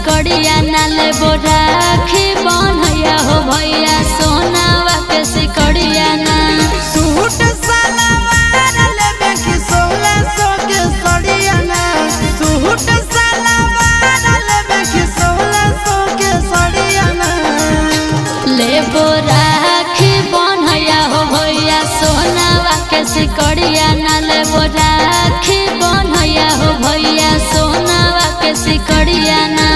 सिकड़िया नाले बोराखी बनैया हो भैया सोनावा के सिकड़िया ना सूट सलवार लेबे की 1600 के सड़िया ना सूट सलवार लेबे की 1600 के सड़िया ना ले बोराखी बनैया हो भैया सोनावा के सिकड़िया नाले बोराखी बनैया हो भैया सोनावा के सिकड़िया ना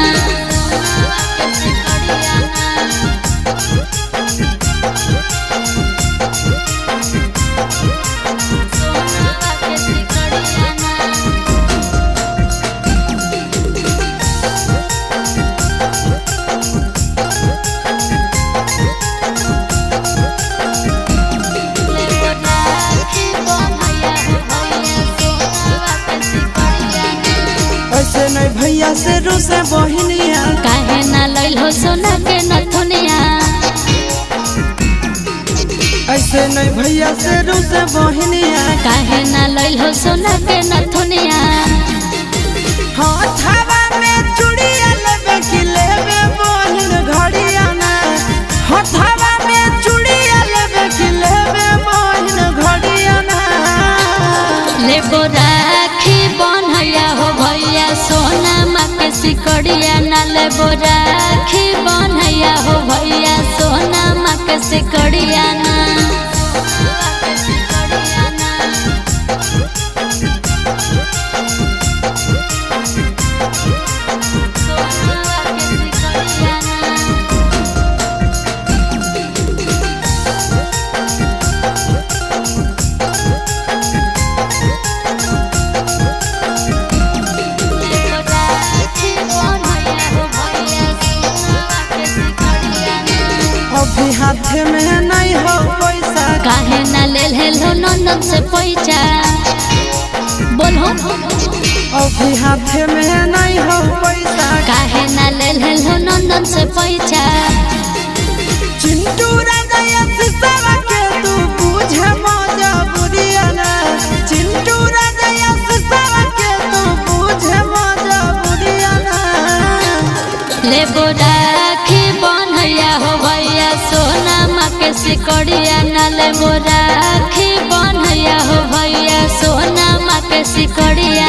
ऐसे नहीं भैया से रूसे बहिनिया काहे ना लइल हो सोना के नथुनिया ऐसे नहीं भैया से रूसे बहिनिया काहे ना लइल हो सोना के नथुनिया हाथवा में चूड़िया लेबे की लेबे बहिन घड़िया ना हाथवा में चूड़िया लेबे की लेबे बहिन घड़िया ना ले बोराखी बनैया हो भैया सोना माँ के सिकड़िया ना ले बोराखी बनैया हो भैया सोना माँ के सिकड़िया ना अभी हाथ में नहीं हो पैसा काहे ना लेल हेलो नंदन से पैसा बोलो अभी हाथ में नहीं हो पैसा काहे ना लेल हेलो नंदन से पैसा चिंटू राजा सिसवा के तू बुझे मजबूरिया ना चिंटू राजा सिसवा के तू बुझे मजबूरिया ना ले बोराखी बनैया हो भैया सोना माँ के सिकड़िया ना ले बोराखी बनैया हो भैया सोना माँ के सिकड़िया।